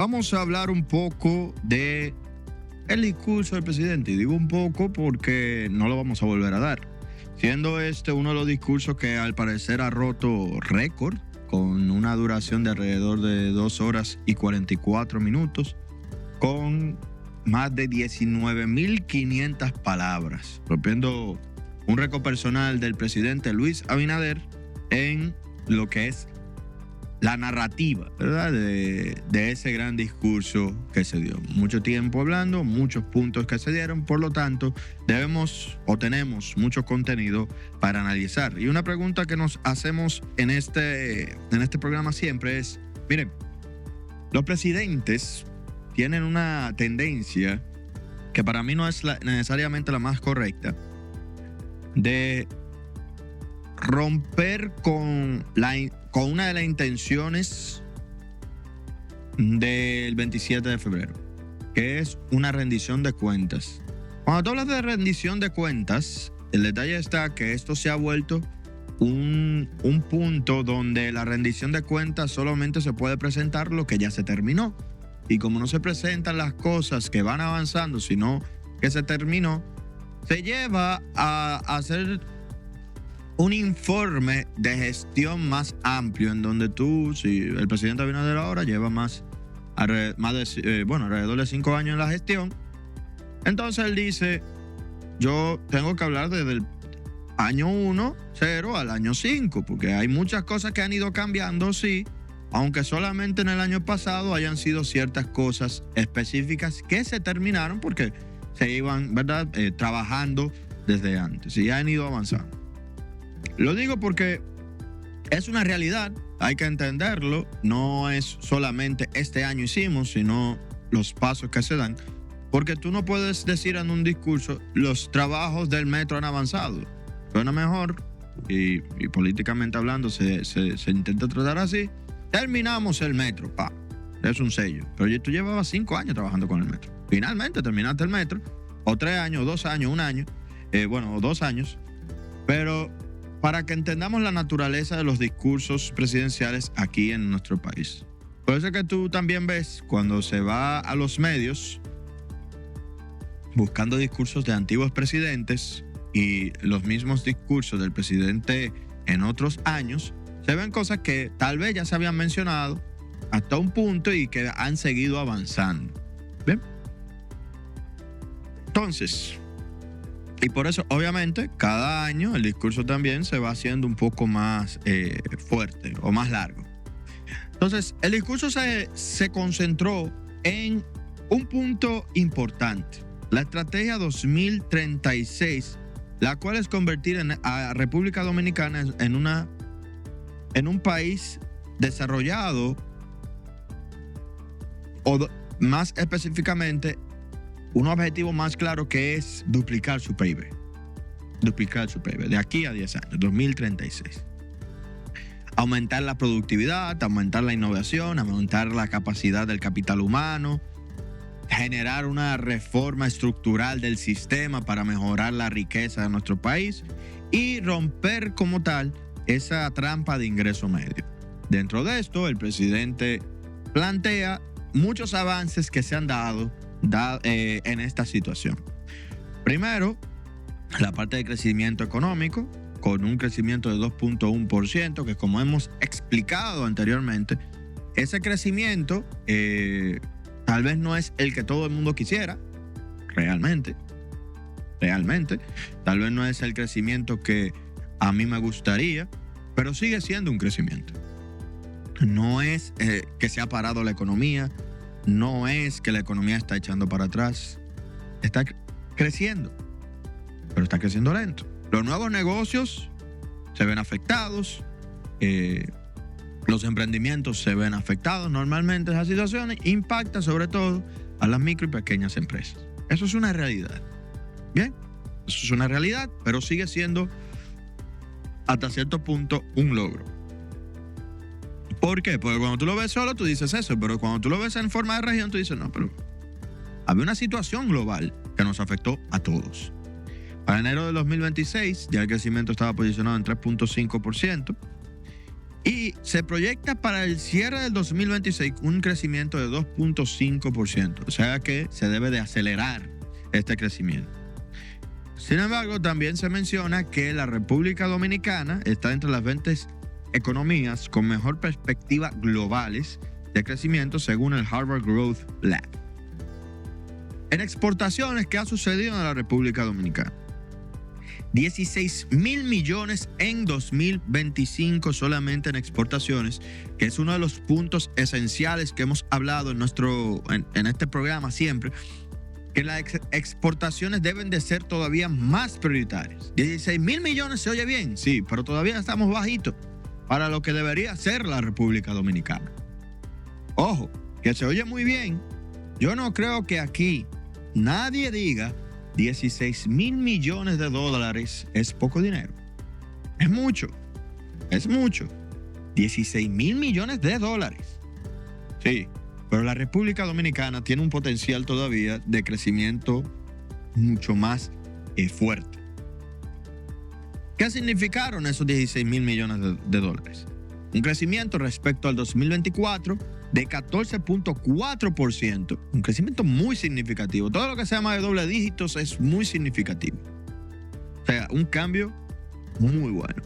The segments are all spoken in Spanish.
Vamos a hablar un poco de el discurso del presidente. Y digo un poco porque no lo vamos a volver a dar. Siendo este uno de los discursos que al parecer ha roto récord, con una duración de alrededor de 2 horas y 44 minutos, con más de 19.500 palabras, rompiendo un récord personal del presidente Luis Abinader en lo que es la narrativa, ¿verdad? De ese gran discurso que se dio. Mucho tiempo hablando, muchos puntos que se dieron, por lo tanto, tenemos mucho contenido para analizar. Y una pregunta que nos hacemos en este programa siempre es, miren, los presidentes tienen una tendencia que para mí no es necesariamente la más correcta, de romper con una de las intenciones del 27 de febrero, que es una rendición de cuentas. Cuando tú hablas de rendición de cuentas, el detalle está que esto se ha vuelto un punto donde la rendición de cuentas solamente se puede presentar lo que ya se terminó. Y como no se presentan las cosas que van avanzando, sino que se terminó, se lleva a hacer un informe de gestión más amplio, en donde si el presidente Abinader ahora lleva alrededor de 5 años en la gestión, entonces él dice, yo tengo que hablar desde el año 1, 0 al año 5, porque hay muchas cosas que han ido cambiando, sí, aunque solamente en el año pasado hayan sido ciertas cosas específicas que se terminaron porque se iban, ¿verdad?, trabajando desde antes y han ido avanzando. Lo digo porque es una realidad, hay que entenderlo, no es solamente este año hicimos, sino los pasos que se dan, porque tú no puedes decir en un discurso, los trabajos del metro han avanzado. Suena mejor y políticamente hablando se intenta tratar así. Terminamos el metro, es un sello, pero tú llevabas 5 años trabajando con el metro. Finalmente terminaste el metro, o 3 años, 2 años, 1 año, o 2 años, pero para que entendamos la naturaleza de los discursos presidenciales aquí en nuestro país. Por eso es que tú también ves cuando se va a los medios buscando discursos de antiguos presidentes y los mismos discursos del presidente en otros años, se ven cosas que tal vez ya se habían mencionado hasta un punto y que han seguido avanzando. ¿Bien? Entonces, y por eso, obviamente, cada año el discurso también se va haciendo un poco más fuerte o más largo. Entonces, el discurso se concentró en un punto importante. La estrategia 2036, la cual es convertir a República Dominicana en un país desarrollado, o más específicamente, un objetivo más claro, que es duplicar su PIB de aquí a 10 años, 2036. Aumentar la productividad, aumentar la innovación, aumentar la capacidad del capital humano, generar una reforma estructural del sistema para mejorar la riqueza de nuestro país y romper como tal esa trampa de ingreso medio. Dentro de esto, el presidente plantea muchos avances que se han dado en esta situación. Primero, la parte de crecimiento económico, con un crecimiento de 2.1%, que como hemos explicado anteriormente, ese crecimiento tal vez no es el que todo el mundo quisiera, realmente, tal vez no es el crecimiento que a mí me gustaría, pero sigue siendo un crecimiento. No es que se ha parado la economía, no es que la economía está echando para atrás, está creciendo, pero está creciendo lento. Los nuevos negocios se ven afectados, los emprendimientos se ven afectados. Normalmente esas situaciones impactan sobre todo a las micro y pequeñas empresas. Eso es una realidad. Bien, eso es una realidad, pero sigue siendo hasta cierto punto un logro. ¿Por qué? Porque cuando tú lo ves solo, tú dices eso, pero cuando tú lo ves en forma de región, tú dices, no, pero había una situación global que nos afectó a todos. Para enero de 2026, ya el crecimiento estaba posicionado en 3.5%, Y se proyecta para el cierre del 2026 un crecimiento de 2.5%. O sea que se debe de acelerar este crecimiento. Sin embargo, también se menciona que la República Dominicana está entre las 20 economías con mejor perspectiva globales de crecimiento según el Harvard Growth Lab. En exportaciones, ¿qué ha sucedido en la República Dominicana? 16,000 millones en 2025 solamente en exportaciones, que es uno de los puntos esenciales que hemos hablado en este programa siempre, que las exportaciones deben de ser todavía más prioritarias. 16,000 millones se oye bien, sí, pero todavía estamos bajitos para lo que debería ser la República Dominicana. Ojo, que se oye muy bien. Yo no creo que aquí nadie diga 16,000 millones de dólares es poco dinero. Es mucho. 16,000 millones de dólares. Sí, pero la República Dominicana tiene un potencial todavía de crecimiento mucho más fuerte. ¿Qué significaron esos 16,000 millones de dólares? Un crecimiento respecto al 2024 de 14.4%. Un crecimiento muy significativo. Todo lo que sea más de doble dígitos es muy significativo. O sea, un cambio muy bueno.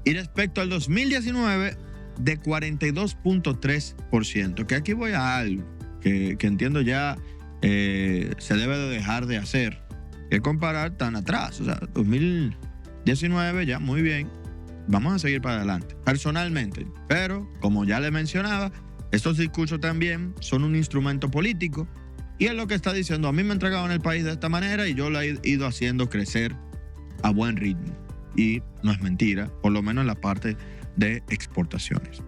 Y respecto al 2019, de 42.3%. Que aquí voy a algo que entiendo ya se debe de dejar de hacer. Que comparar tan atrás. O sea, 2019 ya muy bien. Vamos a seguir para adelante, personalmente. Pero, como ya le mencionaba, estos discursos también son un instrumento político y es lo que está diciendo. A mí me entregaron el país de esta manera y yo lo he ido haciendo crecer a buen ritmo. Y no es mentira, por lo menos en la parte de exportaciones.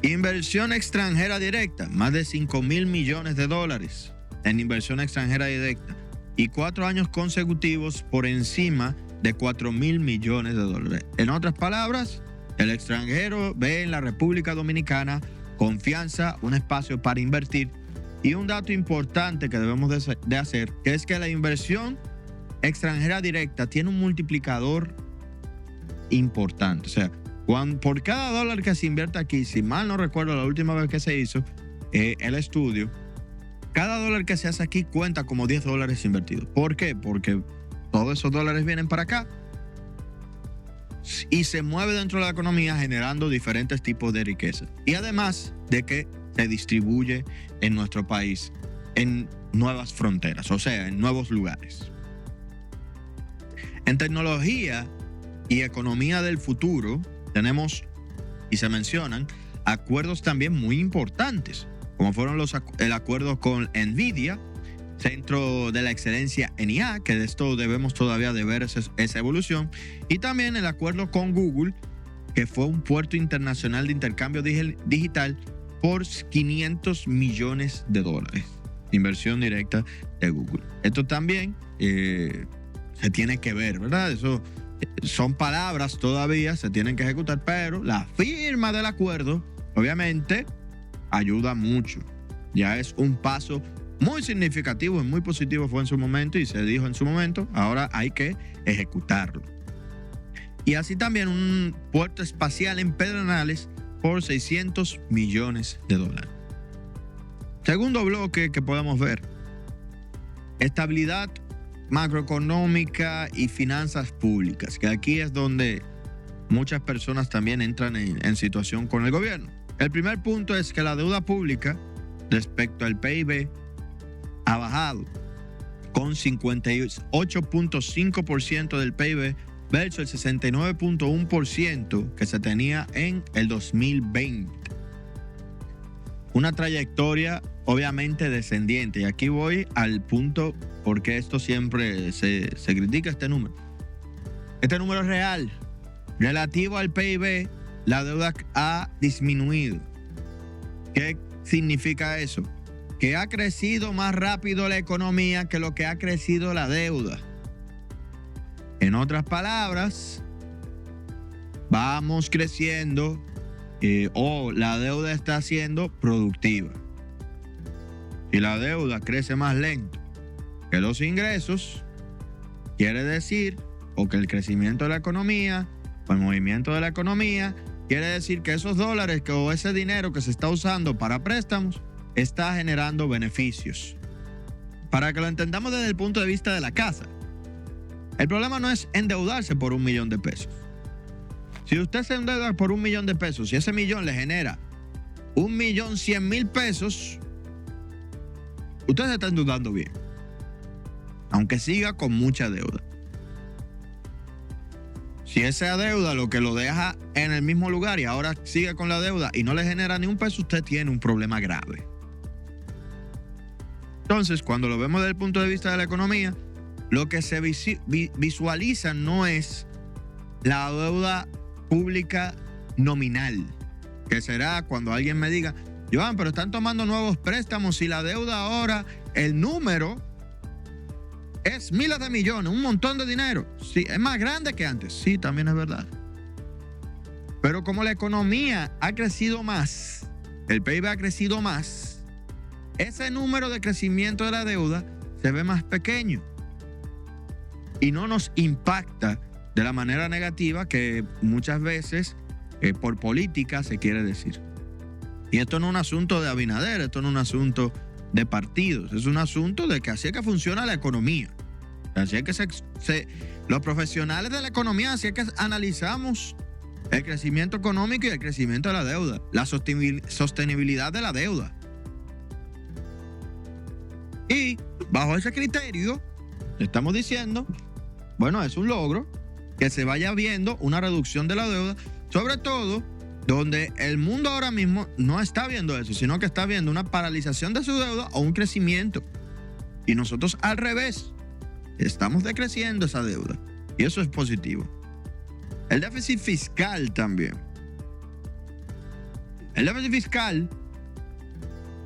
Inversión extranjera directa, más de 5,000 millones de dólares en inversión extranjera directa y 4 años consecutivos por encima de 4,000 millones de dólares. En otras palabras, el extranjero ve en la República Dominicana confianza, un espacio para invertir y un dato importante que debemos de hacer, que es que la inversión extranjera directa tiene un multiplicador importante. O sea, por cada dólar que se invierte aquí, si mal no recuerdo la última vez que se hizo el estudio, cada dólar que se hace aquí cuenta como 10 dólares invertidos. ¿Por qué? Porque todos esos dólares vienen para acá y se mueve dentro de la economía generando diferentes tipos de riqueza. Y además de que se distribuye en nuestro país en nuevas fronteras, o sea, en nuevos lugares. En tecnología y economía del futuro tenemos, y se mencionan, acuerdos también muy importantes, como fueron el acuerdo con NVIDIA, Centro de la Excelencia en IA, que de esto debemos todavía de ver esa evolución, y también el acuerdo con Google, que fue un puerto internacional de intercambio digital por 500 millones de dólares. Inversión directa de Google. Esto también se tiene que ver, ¿verdad? Eso son palabras todavía, se tienen que ejecutar, pero la firma del acuerdo, obviamente, ayuda mucho. Ya es un paso muy significativo y muy positivo fue en su momento y se dijo en su momento, ahora hay que ejecutarlo. Y así también un puerto espacial en Pedernales por 600 millones de dólares. Segundo bloque que podemos ver, estabilidad macroeconómica y finanzas públicas, que aquí es donde muchas personas también entran en situación con el gobierno. El primer punto es que la deuda pública respecto al PIB ha bajado con 58.5% del PIB versus el 69.1% que se tenía en el 2020. Una trayectoria obviamente descendiente. Y aquí voy al punto porque esto siempre se critica este número. Este número es real. Relativo al PIB, la deuda ha disminuido. ¿Qué significa eso? Que ha crecido más rápido la economía que lo que ha crecido la deuda. En otras palabras, vamos creciendo o la deuda está siendo productiva. Si la deuda crece más lento que los ingresos, quiere decir o que el crecimiento de la economía el movimiento de la economía quiere decir que esos dólares o ese dinero que se está usando para préstamos está generando beneficios. Para que lo entendamos desde el punto de vista de la casa, el problema no es endeudarse por $1 millón. Si usted se endeuda por $1 millón y ese millón le genera $1.100.000, usted se está endeudando bien, aunque siga con mucha deuda. Si esa deuda lo que lo deja en el mismo lugar y ahora sigue con la deuda y no le genera ni un peso, usted tiene un problema grave. Entonces, cuando lo vemos desde el punto de vista de la economía, lo que se visualiza no es la deuda pública nominal, que será cuando alguien me diga, Joan, pero están tomando nuevos préstamos y la deuda ahora, el número es miles de millones, un montón de dinero. Sí, es más grande que antes. Sí, también es verdad. Pero como la economía ha crecido más, el PIB ha crecido más, ese número de crecimiento de la deuda se ve más pequeño y no nos impacta de la manera negativa que muchas veces por política se quiere decir. Y esto no es un asunto de Abinader, esto no es un asunto de partidos, es un asunto de que así es que funciona la economía. Así es que los profesionales de la economía, así es que analizamos el crecimiento económico y el crecimiento de la deuda, la sostenibilidad de la deuda. Y bajo ese criterio, estamos diciendo, bueno, es un logro que se vaya viendo una reducción de la deuda, sobre todo donde el mundo ahora mismo no está viendo eso, sino que está viendo una paralización de su deuda o un crecimiento. Y nosotros al revés, estamos decreciendo esa deuda. Y eso es positivo. El déficit fiscal también. El déficit fiscal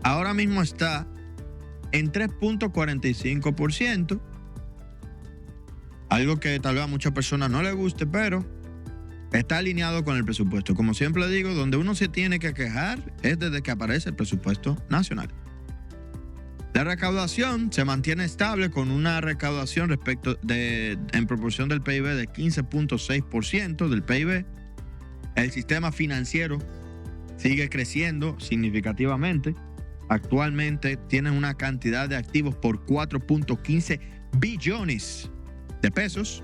ahora mismo está en 3.45%. Algo que tal vez a muchas personas no les guste, pero está alineado con el presupuesto. Como siempre digo, donde uno se tiene que quejar es desde que aparece el presupuesto nacional. La recaudación se mantiene estable con una recaudación en proporción del PIB de 15.6% del PIB. El sistema financiero sigue creciendo significativamente. Actualmente tienen una cantidad de activos por 4.15 billones de pesos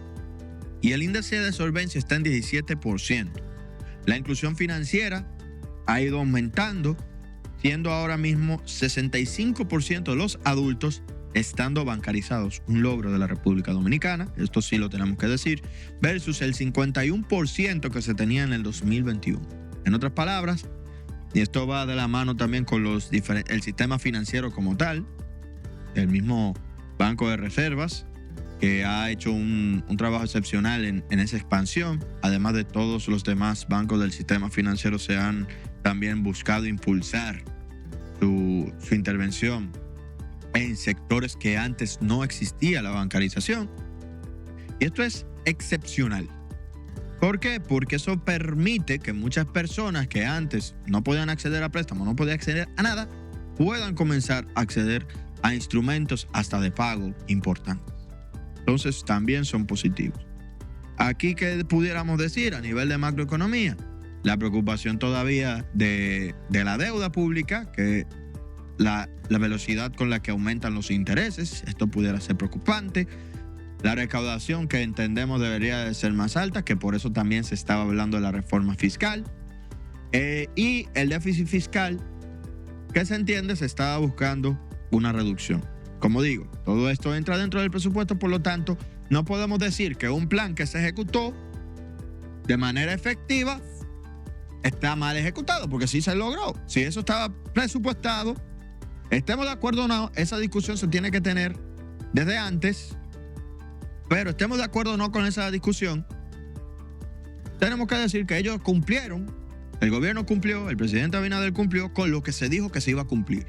y el índice de solvencia está en 17%. La inclusión financiera ha ido aumentando, siendo ahora mismo 65% de los adultos estando bancarizados, un logro de la República Dominicana, esto sí lo tenemos que decir, versus el 51% que se tenía en el 2021. En otras palabras, y esto va de la mano también con el sistema financiero como tal, el mismo Banco de Reservas, que ha hecho un trabajo excepcional en esa expansión, además de todos los demás bancos del sistema financiero se han también buscado impulsar su intervención en sectores que antes no existía la bancarización. Y esto es excepcional. ¿Por qué? Porque eso permite que muchas personas que antes no podían acceder a préstamos, no podían acceder a nada, puedan comenzar a acceder a instrumentos hasta de pago importantes. Entonces también son positivos. Aquí, ¿qué pudiéramos decir a nivel de macroeconomía? La preocupación todavía de la deuda pública, que la velocidad con la que aumentan los intereses, esto pudiera ser preocupante. La recaudación, que entendemos debería de ser más alta, que por eso también se estaba hablando de la reforma fiscal. Y el déficit fiscal, que se entiende se estaba buscando una reducción. Como digo, todo esto entra dentro del presupuesto, por lo tanto, no podemos decir que un plan que se ejecutó de manera efectiva está mal ejecutado, porque sí se logró. Si eso estaba presupuestado, estemos de acuerdo o no, esa discusión se tiene que tener desde antes, pero estemos de acuerdo o no con esa discusión, tenemos que decir que ellos cumplieron, el gobierno cumplió, el presidente Abinader cumplió con lo que se dijo que se iba a cumplir.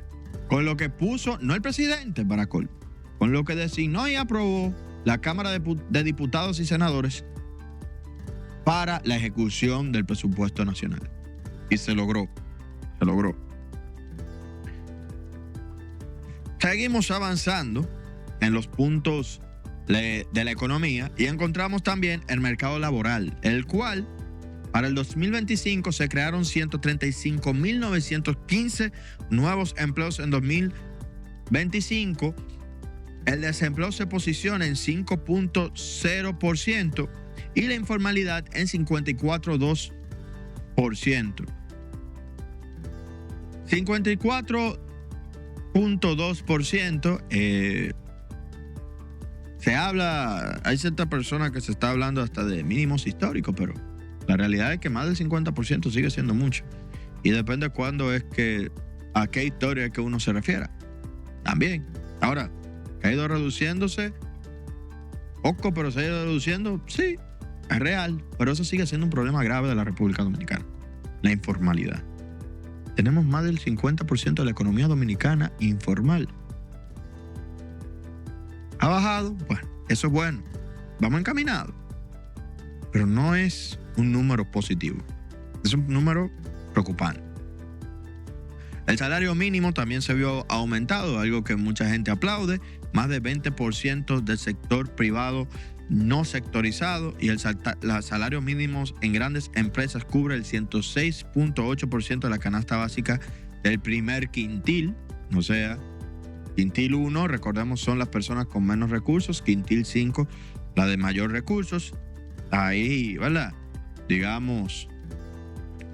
Con lo que puso, no el presidente para colmo, con lo que designó y aprobó la Cámara de Diputados y Senadores para la ejecución del presupuesto nacional. Y se logró. Seguimos avanzando en los puntos de la economía y encontramos también el mercado laboral, el cual Para el 2025 se crearon 135.915 nuevos empleos en 2025. El desempleo se posiciona en 5.0% y la informalidad en 54.2%. 54.2%. Se habla, hay cierta persona que se está hablando hasta de mínimos históricos, pero la realidad es que más del 50% sigue siendo mucho. Y depende cuándo es que, a qué historia es que uno se refiera. También. Ahora, ¿ha ido reduciéndose? Poco, pero se ha ido reduciendo. Sí, es real. Pero eso sigue siendo un problema grave de la República Dominicana. La informalidad. Tenemos más del 50% de la economía dominicana informal. ¿Ha bajado? Bueno, eso es bueno. Vamos encaminados. Pero no es un número positivo. Es un número preocupante. El salario mínimo también se vio aumentado, algo que mucha gente aplaude. Más de 20% del sector privado no sectorizado y los salarios mínimos en grandes empresas cubre el 106.8% de la canasta básica del primer quintil. O sea, quintil 1, recordemos, son las personas con menos recursos. Quintil 5, la de mayor recursos. Ahí, ¿verdad? Digamos,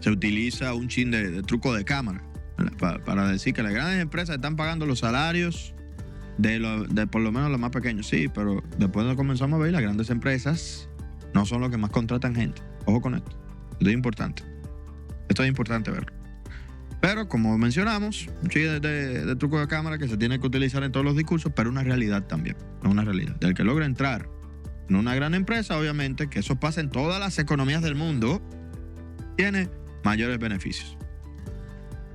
se utiliza un chin de truco de cámara para decir que las grandes empresas están pagando los salarios de por lo menos los más pequeños. Sí, pero después comenzamos a ver, las grandes empresas no son los que más contratan gente. Ojo con esto. Esto es importante. Esto es importante verlo. Pero como mencionamos, un chin de truco de cámara que se tiene que utilizar en todos los discursos, pero una realidad también. Es una realidad. Del que logra entrar en una gran empresa, obviamente, que eso pasa en todas las economías del mundo, tiene mayores beneficios.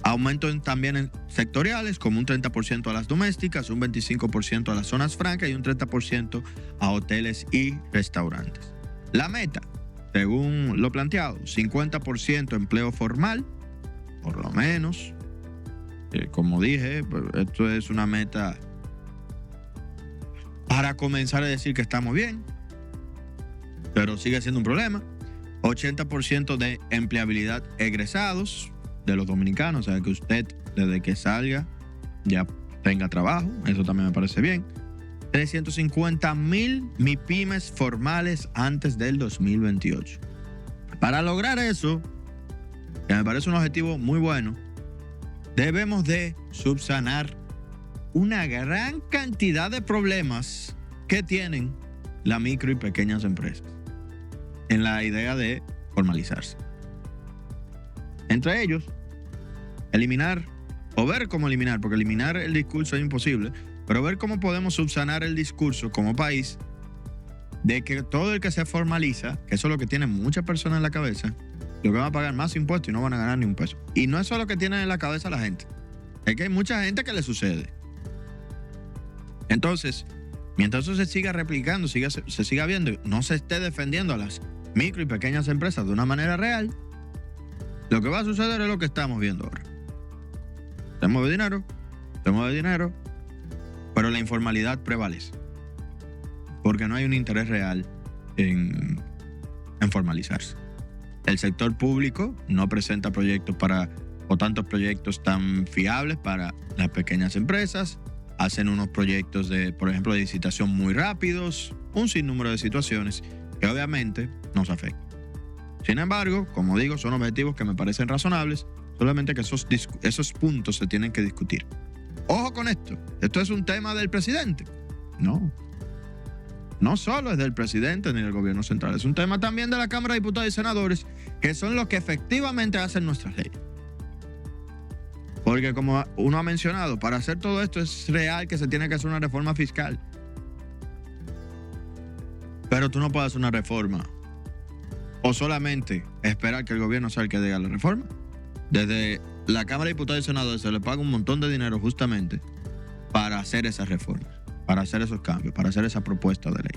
Aumento también en sectoriales, como un 30% a las domésticas, un 25% a las zonas francas y un 30% a hoteles y restaurantes. La meta, según lo planteado, 50% empleo formal, por lo menos. Como dije, esto es una meta para comenzar a decir que estamos bien, pero sigue siendo un problema. 80% de empleabilidad egresados de los dominicanos, o sea que usted desde que salga ya tenga trabajo, eso también me parece bien. 350,000 MIPYMES formales antes del 2028. Para lograr eso, que me parece un objetivo muy bueno, debemos de subsanar una gran cantidad de problemas que tienen las micro y pequeñas empresas en la idea de formalizarse. Entre ellos, eliminar o ver cómo eliminar, porque eliminar el discurso es imposible, pero ver cómo podemos subsanar el discurso como país de que todo el que se formaliza, que eso es lo que tienen muchas personas en la cabeza, lo que van a pagar más impuestos y no van a ganar ni un peso. Y no es solo que tienen en la cabeza la gente, es que hay mucha gente que le sucede. Entonces, mientras eso se siga replicando, se siga viendo, no se esté defendiendo a las micro y pequeñas empresas de una manera real, lo que va a suceder es lo que estamos viendo ahora. Se mueve dinero, pero la informalidad prevalece. Porque no hay un interés real en formalizarse. El sector público no presenta proyectos o tantos proyectos tan fiables para las pequeñas empresas. Hacen unos proyectos por ejemplo, de licitación muy rápidos, un sinnúmero de situaciones que obviamente nos afectan. Sin embargo, como digo, son objetivos que me parecen razonables, solamente que esos puntos se tienen que discutir. Ojo con esto, ¿esto es un tema del presidente? No solo es del presidente ni del gobierno central, es un tema también de la Cámara de Diputados y Senadores, que son los que efectivamente hacen nuestras leyes. Porque como uno ha mencionado, para hacer todo esto es real que se tiene que hacer una reforma fiscal. Pero tú no puedes hacer una reforma o solamente esperar que el gobierno sea el que diga la reforma. Desde la Cámara de Diputados y Senadores se le paga un montón de dinero justamente para hacer esas reformas, para hacer esos cambios, para hacer esa propuesta de ley.